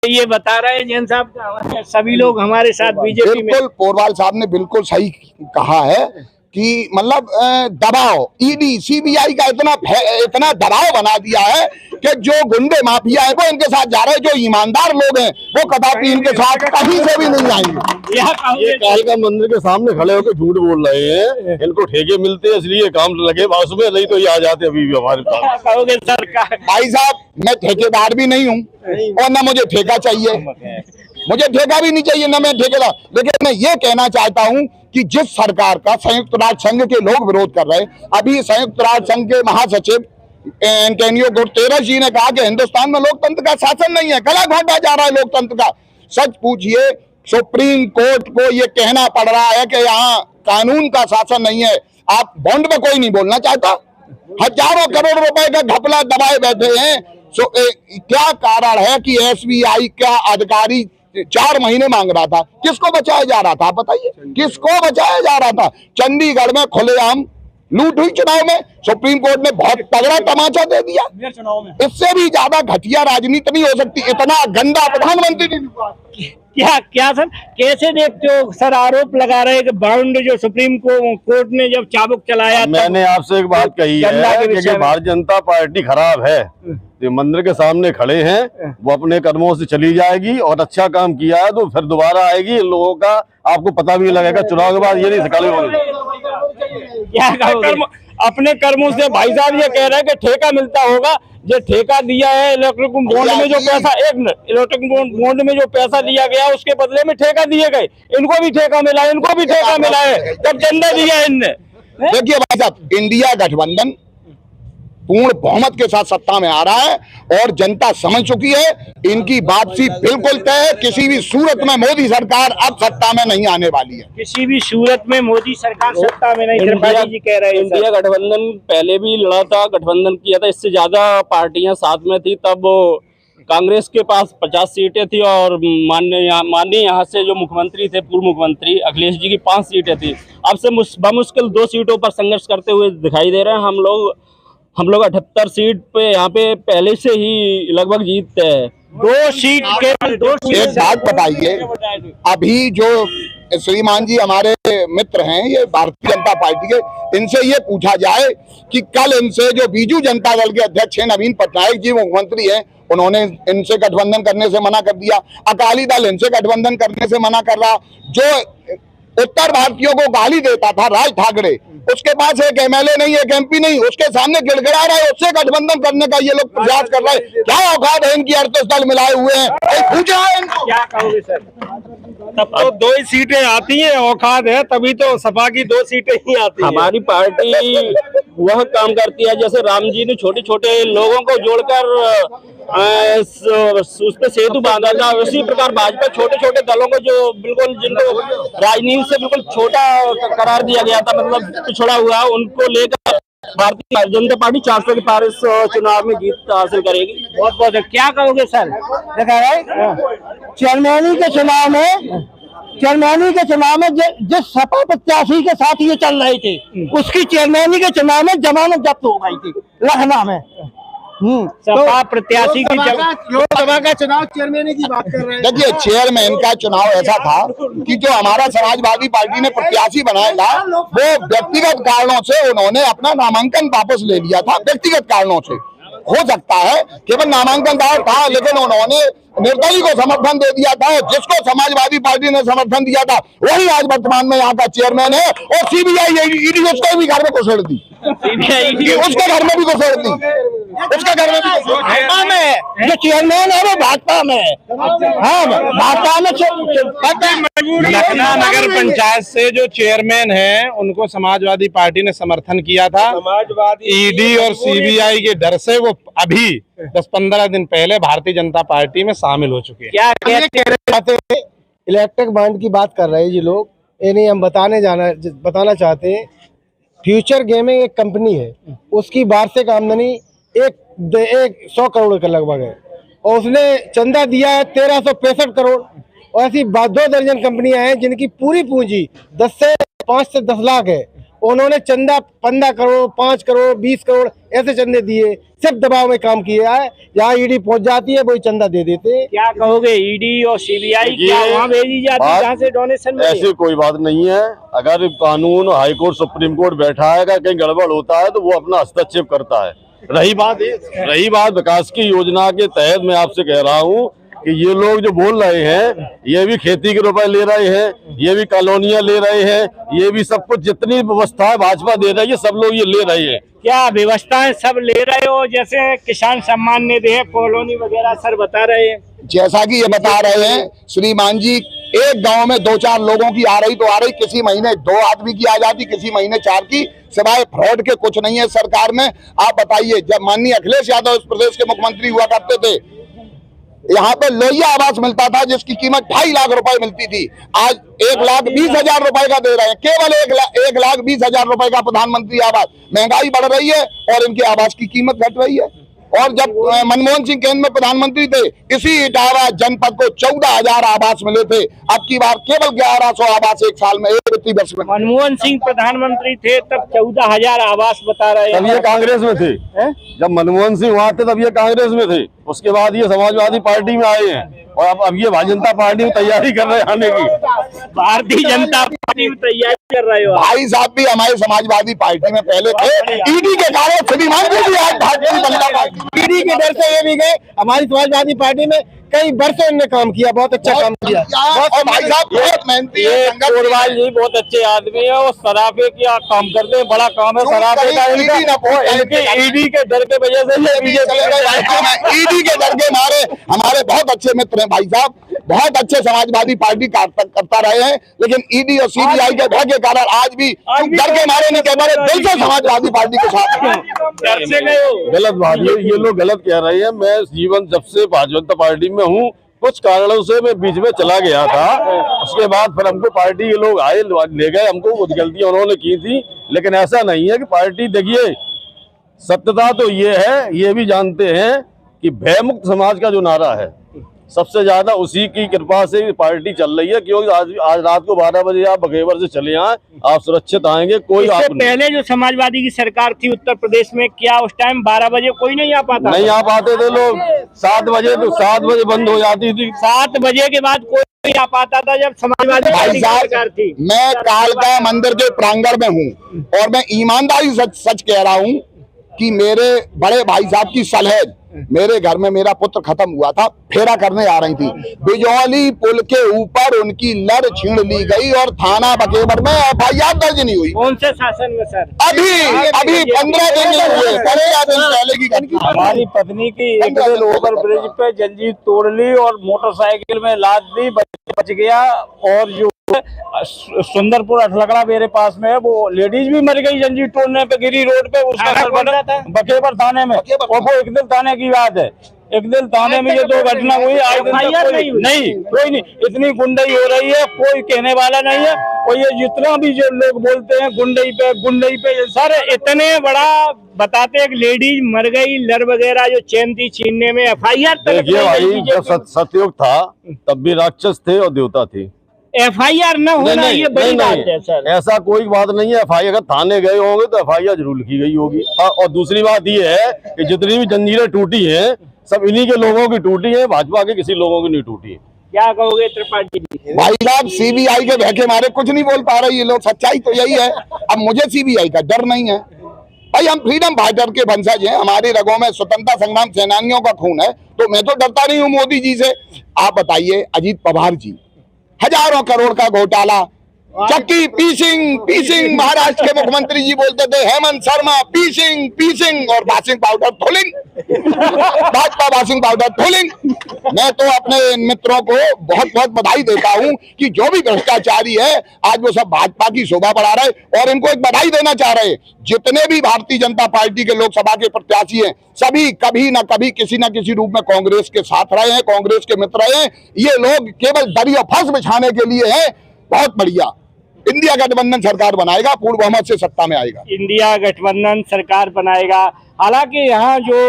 ये बता रहे हैं जैन साहब सभी लोग हमारे साथ बीजेपी में। बिल्कुल पोरवाल साहब ने बिल्कुल सही कहा है कि मतलब दबाव ईडी सीबीआई का इतना दबाव बना दिया है कि जो गुंडे माफिया है वो इनके साथ जा रहे हैं, जो ईमानदार लोग हैं वो कदापि इनके साथ कहीं से भी नहीं आएंगे। ये कालिका मंदिर के सामने खड़े होकर झूठ बोल रहे हैं, इनको ठेके मिलते हैं इसलिए काम लगे बास में, नहीं तो ये आ जाते अभी भी हमारे पास। कहोगे सरकार? भाई साहब मैं ठेकेदार भी नहीं हूँ और न मुझे ठेका चाहिए, मुझे ठेका भी नहीं चाहिए, न मैं ठेकेदार। लेकिन मैं ये कहना चाहता हूँ कि जिस सरकार का संयुक्त राष्ट्र संघ के लोग विरोध कर रहे हैं, अभी संयुक्त राष्ट्र संघ के महासचिव एंटोनियो गुतेरेस जी ने कहा कि हिंदुस्तान में लोकतंत्र का शासन नहीं है, गला घोटा जा रहा है लोकतंत्र का। सच पूछिए, सुप्रीम कोर्ट को ये कहना पड़ रहा है कि यहाँ कानून का शासन नहीं है। आप बॉन्ड में कोई नहीं बोलना चाहता, हजारों करोड़ रुपए का घपला दबाए बैठे हैं। क्या कारण है कि एसबीआई का अधिकारी 4 महीने मांग रहा था? किसको बचाया जा रहा था आप बताइए, किसको बचाया जा रहा था? चंडीगढ़ में खुलेआम लूट हुई चुनाव में, सुप्रीम कोर्ट ने बहुत तगड़ा तमाचा दे दिया। इससे भी ज्यादा घटिया राजनीति नहीं हो सकती, इतना गंदा प्रधानमंत्री। क्या सर कैसे देखते हो सर? आरोप लगा रहे कि बॉन्ड जो सुप्रीम कोर्ट ने जब चाबुक चलाया, मैंने आपसे एक बात कही है कि भारतीय जनता पार्टी खराब है, जो मंदिर के सामने खड़े हैं वो अपने कदमों से चली जाएगी, और अच्छा काम किया है तो फिर दोबारा आएगी। इन लोगों का आपको पता भी लगेगा चुनाव के बाद, ये नहीं सकाले अपने कर्मों से। भाई साहब ये कह रहे हैं कि ठेका मिलता होगा, जो ठेका दिया है इलेक्ट्रिक बॉन्ड में जो पैसा, इलेक्ट्रिक बॉन्ड में जो पैसा दिया गया उसके बदले में ठेका दिए गए, इनको भी ठेका मिला है, इनको भी ठेका मिला है, तब चंदा दिया है इनने। देखिए भाई साहब, इंडिया गठबंधन पूर्ण बहुमत के साथ सत्ता में आ रहा है और जनता समझ चुकी है, इनकी वापसी बिल्कुल तय है। किसी भी सूरत में मोदी सरकार अब सत्ता में नहीं आने वाली है, किसी भी सूरत में मोदी सरकार सत्ता में नहीं। त्रिपाठी जी कह रहे हैं इंडिया गठबंधन पहले भी लड़ा था, गठबंधन किया था, इससे ज्यादा पार्टियां साथ में थी। तब कांग्रेस के पास 50 सीटें थी और माननीय यहाँ से जो मुख्यमंत्री थे, पूर्व मुख्यमंत्री अखिलेश जी की 5 सीटें थी। अब से बमुश्किल 2 सीटों पर संघर्ष करते हुए दिखाई दे रहे हैं। हम लोग 78 सीट पे यहाँ पे पहले से ही लगभग जीतते हैं। 2 सीट केवल 2 सीट। एक बात बताइए, अभी जो श्रीमान जी हमारे मित्र हैं ये भारतीय जनता पार्टी के, इनसे ये पूछा जाए कि कल इनसे जो बीजू जनता दल के अध्यक्ष हैं नवीन पटनायक जी मुख्यमंत्री हैं, उन्होंने इनसे गठबंधन करने से मना कर दिया। अकाली दल इनसे गठबंधन करने से मना कर रहा। जो उत्तर भारतीयों को गाली देता था राज ठाकरे, उसके पास एक एमएलए नहीं, एक एमपी नहीं, उसके सामने गिड़गिड़ा रहा है, उससे गठबंधन करने का ये लोग प्रयास कर रहे हैं। क्या औकात है इनकी? 38 दल मिलाए हुए हैं, पूछा है इनको? क्या कहोगे सर? तब तो 2 ही सीटें आती हैं, औकात है तभी तो सपा की 2 सीटें ही आती हैं। हमारी पार्टी वह काम करती है जैसे राम जी ने छोटे छोटे लोगों को जोड़कर उस पे सेतु बांधा था, उसी प्रकार भाजपा छोटे छोटे दलों को जो बिल्कुल जिनको राजनीति से बिल्कुल छोटा करार दिया गया था, मतलब पिछड़ा हुआ, उनको लेकर भारतीय जनता पार्टी 400 के पार इस चुनाव में जीत हासिल करेगी। बहुत बहुत क्या कहोगे सर? देखा है चेयरमैनी के चुनाव में जिस सपा प्रत्याशी के साथ ये चल रहे थे, उसकी चेयरमैनी के चुनाव में जमानत जब्त हो गई थी लखनऊ में। सपा प्रत्याशी की लोकसभा का चुनाव चेयरमैन की बात कर रहे हैं। देखिए, चेयरमैन का चुनाव ऐसा था कि जो हमारा समाजवादी पार्टी ने प्रत्याशी बनाया था, वो व्यक्तिगत कारणों से उन्होंने अपना नामांकन वापस ले लिया था। व्यक्तिगत कारणों से हो सकता है केवल नामांकन दायर था, लेकिन उन्होंने निर्दलीय को समर्थन दे दिया था। जिसको समाजवादी पार्टी ने समर्थन दिया था वही आज वर्तमान में यहाँ का चेयरमैन है। और सीबीआई ईडी उसके भी घर में घुसेड़ दी, उसके घर में भी घुसेड़ दी, उसके घर में भी भाजपा में जो चेयरमैन है वो भाजपा में है। हाँ, भाजपा में लखनऊ नगर पंचायत से जो चेयरमैन है उनको समाजवादी पार्टी ने समर्थन किया था। ईडी और सीबीआई के डर से वो अभी 10-15 दिन पहले भारतीय जनता पार्टी में शामिल हो चुके हैं। क्या कहते हैं? इलेक्ट्रिक बॉन्ड की बात कर रहे हैं जी लोग, ये नहीं हम बताना चाहते हैं। फ्यूचर गेमिंग एक कंपनी है, उसकी वार्षिक आमदनी 100 करोड़ के लगभग है, और उसने चंदा दिया है 1365 करोड़। और ऐसी 2 दर्जन कंपनियां हैं जिनकी पूरी पूंजी 5 से 10 लाख है, उन्होंने चंदा 15 करोड़ 5 करोड़ 20 करोड़ ऐसे चंदे दिए, सिर्फ दबाव में काम किया है। जहाँ ईडी पहुंच जाती है वही चंदा दे देते हैं। क्या कहोगे, ईडी और सीबीआई क्या वहाँ भेजी जाती है जहाँ से डोनेशन मिले? ऐसी कोई बात नहीं है। अगर कानून हाई कोर्ट सुप्रीम कोर्ट बैठा है, कहीं गड़बड़ होता है तो वो अपना हस्तक्षेप करता है। रही बात विकास की योजना के तहत, मैं आपसे कह रहा हूँ कि ये लोग जो बोल रहे हैं, ये भी खेती के रुपए ले रहे हैं, ये भी कॉलोनियां ले रहे हैं, ये भी सब कुछ जितनी व्यवस्था है भाजपा दे रही है, सब लोग ये ले रहे हैं। क्या व्यवस्थाएं सब ले रहे हो? जैसे किसान सम्मान निधि है, कॉलोनी वगैरह सर बता रहे हैं। जैसा कि ये बता रहे हैं श्रीमान जी, एक गांव में 2-4 लोगों की आ रही तो आ रही, किसी महीने 2 आदमी की आ जाती, किसी महीने 4 की, सिवाय फ्रॉड के कुछ नहीं है सरकार में। आप बताइए, जब माननीय अखिलेश यादव इस प्रदेश के मुख्यमंत्री हुआ करते थे, यहाँ पे लोहिया आवास मिलता था जिसकी कीमत 2.5 लाख रुपए मिलती थी, आज 1,20,000 रुपए का दे रहे हैं। केवल 1,20,000 रुपए का प्रधानमंत्री आवास। महंगाई बढ़ रही है और इनके आवास की कीमत घट रही है। और जब मनमोहन सिंह केंद्र में प्रधानमंत्री थे, इसी इटावा जनपद को 14,000 आवास मिले थे। अब की बार केवल 1100 आवास एक साल में, एक वित्तीय वर्ष में। मनमोहन सिंह प्रधानमंत्री थे तब 14,000 आवास बता रहे तब हैं। ये कांग्रेस में थे। जब मनमोहन सिंह वहाँ थे तब ये कांग्रेस में थे। उसके बाद ये समाजवादी पार्टी में आए हैं और अब ये भारतीय जनता पार्टी में तैयारी कर रहे हैं आने की। भारतीय जनता पार्टी में तैयारी कर रहे हो? भाई साहब भी हमारे समाजवादी पार्टी में पहले थे, ईडी के कारण श्रीमान जी भी आज भारतीय जनता पार्टी। ईडी के डर से ये भी गए। हमारी समाजवादी पार्टी में कई वर्षों इन्होंने काम किया, बहुत अच्छा काम किया। और भाई साहब बहुत मेहनती है। कोरवाल जी बहुत अच्छे आदमी है, वो सराफे का काम करते हैं, बड़ा काम है सराफे का इनका। ईडी के डर के वजह से ईडी के डर के मारे हमारे बहुत अच्छे मित्र हैं भाई साहब, बहुत अच्छे समाजवादी पार्टी करता रहे हैं, लेकिन ईडी और सीबीआई के भय के कारण आज भी डर के मारे नहीं कह रहे, दिल से समाजवादी पार्टी के साथ हैं। डर से गए हो? गलत बात है, ये लोग गलत कह रहे हैं। मैं जीवन जब से भारतीय जनता पार्टी में हूँ, कुछ कारणों से मैं बीच में चला गया था। उसके बाद फिर हमको पार्टी के लोग आए, ले गए हमको। कुछ गलतियां उन्होंने की थी, लेकिन ऐसा नहीं है कि पार्टी, देखिए सत्यता तो ये है, ये भी जानते हैं कि भयमुक्त समाज का जो नारा है, सबसे ज्यादा उसी की कृपा से पार्टी चल रही है। क्योंकि आज रात को 12 बजे आप बघेवर से चले आए, आप सुरक्षित आएंगे। कोई इससे पहले जो समाजवादी की सरकार थी उत्तर प्रदेश में, क्या उस टाइम 12 बजे कोई नहीं आ पाता? नहीं आ पाते थे लोग। 7 बजे तो 7 बजे बंद हो जाती थी। 7 बजे के बाद कोई नहीं आ पाता था जब समाजवादी पार्टी की सरकार थी। मैं कालका मंदिर के प्रांगण में हूँ और मैं ईमानदारी सच कह रहा हूँ कि मेरे बड़े भाई साहब की सलहेज, मेरे घर में मेरा पुत्र खत्म हुआ था, फेरा करने आ रही थी, बिजौली पुल के ऊपर उनकी लड़ छीन ली गई और थाना बकेवर में एफआईआर दर्ज नहीं हुई। कौन से शासन में सर? अभी 15 दिन हुए, 15 दिन पहले की घटना। हमारी पत्नी की एक दिन ओवर ब्रिज पे जंजीर तोड़ ली और मोटरसाइकिल में लाद दी, बच गया। और जो सुंदरपुर अठलगड़ा मेरे पास में है, वो लेडीज भी मर गई जंजीर तोड़ने पे, गिरी रोड पे। उसका घर बना था बकेवर थाने में, और वो एक दिल थाने की बात है। एक दिल थाने में ये 2 घटना हुई, आज दिन तक नहीं, कोई नहीं। इतनी गुंडई हो रही है, कोई कहने वाला नहीं है। और ये जितना भी जो लोग बोलते हैं गुंडई पे सर, इतने बड़ा बताते हैं, एक लेडीज मर गई, लड़ वगैरह जो चैन थी छीनने में, एफआईआर तक। देखिए भाई, जब सतयुग था तब भी राक्षस थे और देवता थे। एफआईआर न होना ये बड़ी बात है सर। ऐसा कोई बात नहीं है। एफआईआर अगर थाने गए होंगे तो एफआईआर जरूर लिखी गई होगी। और दूसरी बात ये है कि जितनी भी जंजीरें टूटी हैं, सब इन्हीं के लोगों की टूटी है, भाजपा के किसी लोगों की नहीं टूटी है। क्या कहोगे त्रिपाठी जी? भाई साहब, सीबीआई के भय के मारे कुछ नहीं बोल पा रहे ये लोग, सच्चाई तो यही है। अब मुझे सीबीआई का डर नहीं है भाई, हम फ्रीडम फाइटर के वंशज हैं, हमारी रगों में स्वतंत्रता संग्राम सेनानियों का खून है, तो मैं तो डरता नहीं हूँ मोदी जी से। आप बताइए, अजीत पवार जी, हजारों करोड़ का घोटाला, चक्की पीसिंग महाराष्ट्र के मुख्यमंत्री जी बोलते थे, हेमंत शर्मा पीसिंग और washing powder Tholing, Bhajpa washing powder Tholing. मैं तो अपने मित्रों को बहुत बहुत बधाई देता हूं कि जो भी भ्रष्टाचारी है आज वो सब भाजपा की शोभा बढ़ा रहे, और इनको एक बधाई देना चाह रहे। जितने भी भारतीय जनता पार्टी के लोकसभा के प्रत्याशी हैं, सभी कभी न कभी किसी न किसी रूप में कांग्रेस के साथ रहे हैं, कांग्रेस के मित्र रहे हैं। ये लोग केवल दरी और फंस बिछाने के लिए हैं। बहुत बढ़िया, इंडिया गठबंधन सरकार बनाएगा, पूर्ण बहुमत से सत्ता में आएगा। इंडिया गठबंधन सरकार बनाएगा। हालांकि यहाँ जो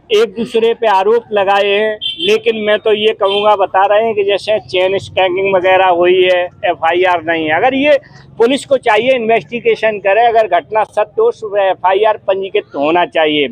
एक दूसरे पे आरोप लगाए हैं, लेकिन मैं तो ये कहूँगा, बता रहे हैं कि जैसे चेन स्नैचिंग वगैरह हुई है, एफआईआर नहीं है। अगर ये पुलिस को चाहिए इन्वेस्टिगेशन करे, अगर घटना सत्य हो सुबह एफआईआर पंजीकृत होना चाहिए।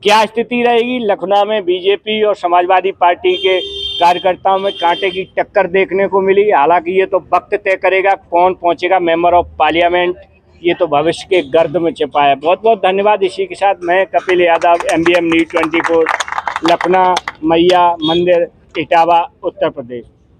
क्या स्थिति रहेगी लखनऊ में? बीजेपी और समाजवादी पार्टी के कार्यकर्ताओं में कांटे की टक्कर देखने को मिली। हालांकि ये तो वक्त तय करेगा कौन पहुंचेगा मेंबर ऑफ पार्लियामेंट, ये तो भविष्य के गर्द में छिपा है। बहुत बहुत धन्यवाद। इसी के साथ मैं कपिल यादव, MBM News 24, लखनऊ मैया मंदिर, इटावा, उत्तर प्रदेश।